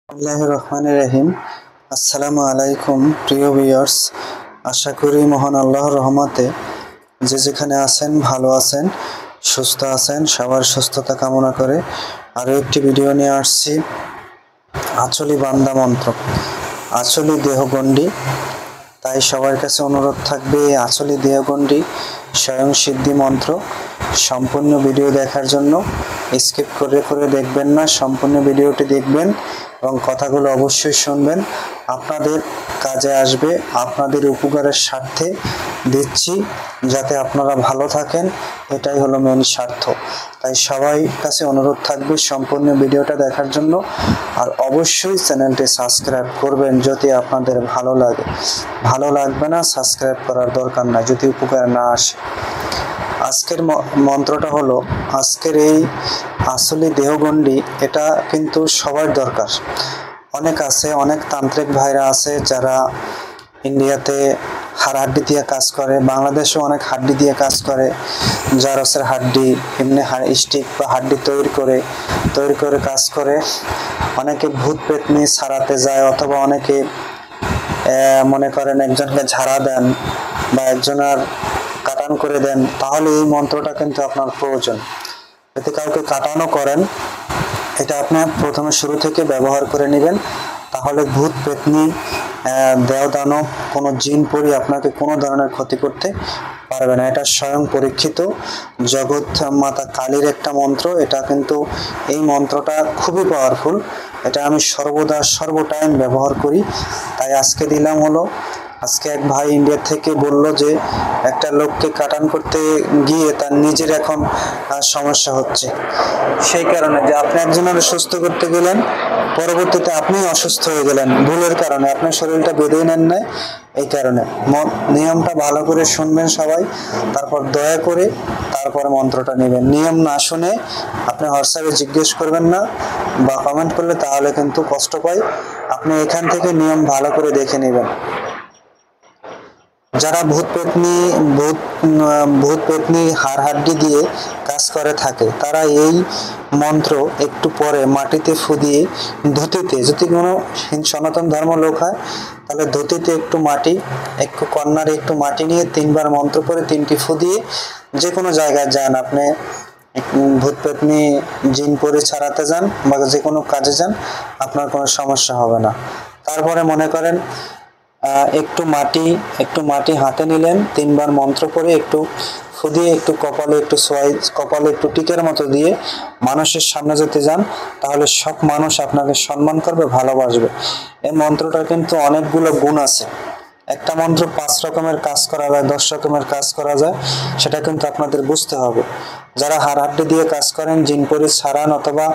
বিসমিল্লাহির রহমানির রহিম। আসসালামু আলাইকুম প্রিয় ভিউয়ার্স, আশা করি মহান আল্লাহর রহমতে যে যেখানে আছেন ভালো আছেন, সুস্থ আছেন। সবার সুস্থতা কামনা করে আরও একটি ভিডিও নিয়ে আসছি। আঁচলি বান্দা মন্ত্র, আঁচলি দেহগণ্ডি। তাই সবার কাছে অনুরোধ থাকবে আঁচলি দেহগণ্ডি স্বয়ং সিদ্ধি মন্ত্র সম্পূর্ণ ভিডিও দেখার জন্য স্কিপ করে দেখবেন না, সম্পূর্ণ ভিডিওটি দেখবেন এবং কথাগুলো অবশ্যই শুনবেন। আপনাদের কাজে আসবে, আপনাদের উপকারের স্বার্থে দিচ্ছি, যাতে আপনারা ভালো থাকেন, এটাই হলো মেন স্বার্থ। তাই সবাই কাছে অনুরোধ থাকবে সম্পূর্ণ ভিডিওটা দেখার জন্য, আর অবশ্যই চ্যানেলটি সাবস্ক্রাইব করবেন যদি আপনাদের ভালো লাগে। ভালো লাগবে না, সাবস্ক্রাইব করার দরকার না যদি উপকার না আসে। আজকের মন্ত্রটা হলো, আজকের এই আঁচলি দেহগণ্ডি, এটা কিন্তু সবার দরকার। অনেক আছে, অনেক তান্ত্রিক ভাইরা আছে যারা ইন্ডিয়াতে হাড্ডি দিয়ে কাজ করে, বাংলাদেশেও অনেক হাড্ডি দিয়ে কাজ করে, জারসের হাড্ডি এমনি স্টিক বা হাড্ডি তৈরি করে কাজ করে। অনেকে ভূত পেতনি ছাড়াতে যায়, অথবা অনেকে মনে করেন একজনকে ঝাড়া দেন বা একজনের কাটান করে দেন, তাহলে এই মন্ত্রটা কিন্তু আপনার প্রয়োজন। যদি কাউকে কাটানো করেন, এটা আপনি প্রথমে শুরু থেকে ব্যবহার করে নেবেন, তাহলে ভূত পেতনি দেও দানব কোনো জিন পরি আপনাকে কোনো ধরনের ক্ষতি করতে পারবে না। এটা স্বয়ং পরীক্ষিত জগৎ মাতা কালীর একটা মন্ত্র। এটা কিন্তু এই মন্ত্রটা খুবই পাওয়ারফুল, এটা আমি সর্বদা সর্বটাইম ব্যবহার করি। তাই আজকে দিলাম হলো, আজকে এক ভাই ইন্ডিয়া থেকে বলল যে একটা লোককে কাটান করতে গিয়ে তার নিজের এখন সমস্যা হচ্ছে। সেই কারণে যে আপনি একজনের সুস্থ করতে গেলেন, পরবর্তীতে আপনি অসুস্থ হয়ে গেলেন ভুলের কারণে, আপনার শরীরটা বেঁধেই নেন নাই। এই কারণে নিয়মটা ভালো করে শুনবেন সবাই, তারপর দয়া করে তারপরে মন্ত্রটা নেবেন। নিয়ম না শুনে আপনি হোয়াটসঅ্যাপে জিজ্ঞেস করবেন না বা কমেন্ট করলে, তাহলে কিন্তু কষ্ট পাই। আপনি এখান থেকে নিয়ম ভালো করে দেখে নেবেন। যারা ভূত পেতনি হাড়হাড্ডি দিয়ে কাজ করে থাকে, তারা এই মন্ত্র একটু পরে মাটিতে ফু দিয়ে, ধুতিতে, যদি কোনো সনাতন ধর্ম লোক হয় তাহলে ধুতিতে একটু মাটি, একটু কর্নারে একটু মাটি নিয়ে 3বার মন্ত্র পরে 3টি ফু দিয়ে যে কোনো জায়গায় যান, আপনি ভূত পেতনি জিন পরে ছাড়াতে যান বা যে কোনো কাজে যান, আপনার কোনো সমস্যা হবে না। তারপরে মনে করেন একটু মাটি হাতে নিলেন, 3বার মন্ত্র পড়ে একটু ফু দিয়ে একটু কপালে একটু টিকের মতো দিয়ে মানুষের সামনে যেতে যান, তাহলে সব মানুষ আপনাকে সম্মান করবে, ভালোবাসবে। এই মন্ত্রটার কিন্তু অনেকগুলো গুণ আছে। একটা মন্ত্র 5 রকমের কাজ করা যায়, 10 রকমের কাজ করা যায়, সেটা কিন্তু আপনাদের বুঝতে হবে। যারা হাড়হাড্ডি দিয়ে কাজ করেন, জিনপরি ছাড়ান অথবা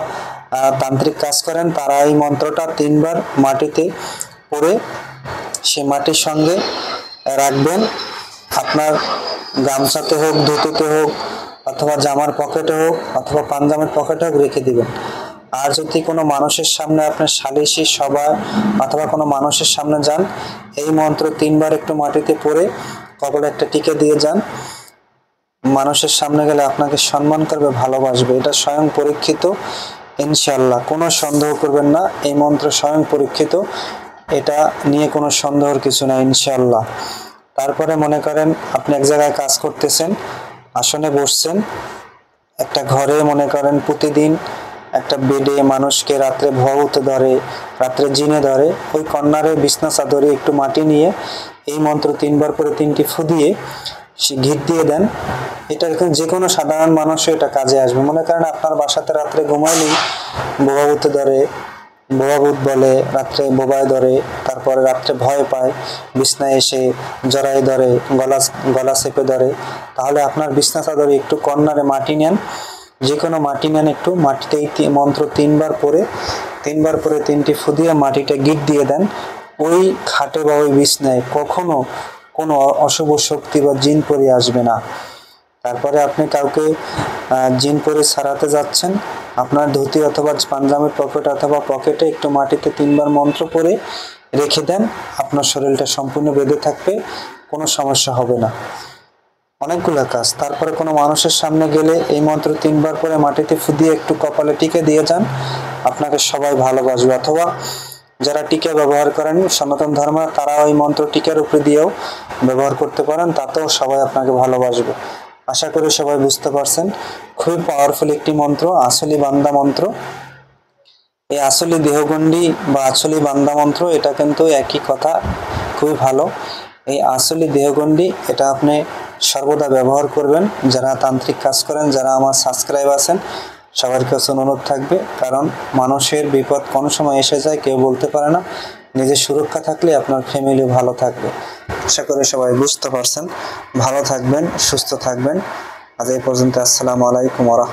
তান্ত্রিক কাজ করেন, তারা এই মন্ত্রটা 3বার মাটিতে পড়ে সে মাটির সঙ্গে রাখবেন। আপনার গামছাতে হোক, ধুতিতে হোক, অথবা জামার পকেটে হোক, অথবা পাঞ্জামের পকেটে হোক রেখে দিবেন। আর যদি কোনো মানুষের সামনে আপনার সালিশি সভা অথবা কোনো মানুষের সামনে যান, এই মন্ত্র 3বার একটু মাটিতে পড়ে কপালে একটা টিকে দিয়ে যান। মানুষের সামনে গেলে আপনাকে সম্মান করবে, ভালোবাসবে। এটা স্বয়ং পরীক্ষিত, ইনশাআল্লাহ। কোনো সন্দেহ করবেন না, এই মন্ত্র স্বয়ং পরীক্ষিত, এটা নিয়ে কোনো সন্দেহের কিছু না, ইনশাআল্লাহ। তারপরে মনে করেন আপনি এক জায়গায় কাজ করতেছেন, আসনে বসছেন, একটা ঘরে মনে করেন প্রতিদিন একটা বেডে মানুষকে রাত্রে ভূত ধরে, রাত্রে জিনে ধরে, ওই কর্নারে বিছনা চাদরে একটু মাটি নিয়ে এই মন্ত্র 3বার করে 3টি ফু দিয়ে সে ঘিট দিয়ে দেন। এটা যে কোনো সাধারণ মানুষও এটা কাজে আসবে। মনে করেন আপনার বাসাতে রাত্রে ঘুমাইলেই ভূত ধরে, ভূত বলে, রাত্রে বোবায় ধরে, তারপরে রাত্রে ভয় পায়, বিছনায় এসে জড়াই ধরে, গলা চেপে ধরে, তাহলে আপনার বিছনা চাদরে একটু কর্নারে মাটি নেন, যে কোনো মাটি নেন, একটু মাটিতে এই মন্ত্র 3বার পরে 3টি ফু দিয়ে মাটিটা গিট দিয়ে দেন। ওই খাটে বা ওই বিছনায় কখনো কোনো অশুভ শক্তি বা জিন পরি আসবে না। তারপরে আপনি কাউকে জিন পরে ছাড়াতে যাচ্ছেন, আপনার ধুতি অথবা পাঞ্জামের পকেটে একটু মাটিতে 3বার মন্ত্র পড়ে রেখে দেন, আপনার শরীরটা সম্পূর্ণ বেঁধে থাকবে, কোনো সমস্যা হবে না। অনেকগুলো কাজ। তারপরে কোনো মানুষের সামনে গেলে এই মন্ত্র 3 বার করে মাটিতে ফু দিয়ে একটু কপালে টিকে দিয়ে যান, আপনাকে সবাই ভালোবাসবে। অথবা যারা টিকা ব্যবহার করেন সনাতন ধর্ম, তারা ওই মন্ত্র টিকার উপরে দিয়েও ব্যবহার করতে পারেন, তাতেও সবাই আপনাকে ভালোবাসবে। আশা করি সবাই বুঝতে পারছেন। খুবই পাওয়ারফুল একটি মন্ত্র, আসলি বান্দা মন্ত্র। এই আসলি দেহগণ্ডি বা আসলি বান্দা মন্ত্র, এটা কিন্তু একই কথা, খুবই ভালো। এই আসলি দেহগণ্ডি এটা আপনি সর্বদা ব্যবহার করবেন। যারা তান্ত্রিক কাজ করেন, যারা আমার সাবস্ক্রাইব আছেন, সবার কাছে অনুরোধ থাকবে, কারণ মানুষের বিপদ কোনো সময় এসে যায়, কেউ বলতে পারে না। নিজের সুরক্ষা থাকলে আপনার ফ্যামিলি ভালো থাকবে। আশা করি সবাই বুঝতে পারছেন। ভালো থাকবেন, সুস্থ থাকবেন। আজ এই পর্যন্ত। আসসালামু আলাইকুম ওয়া রাহমাতুল্লাহ।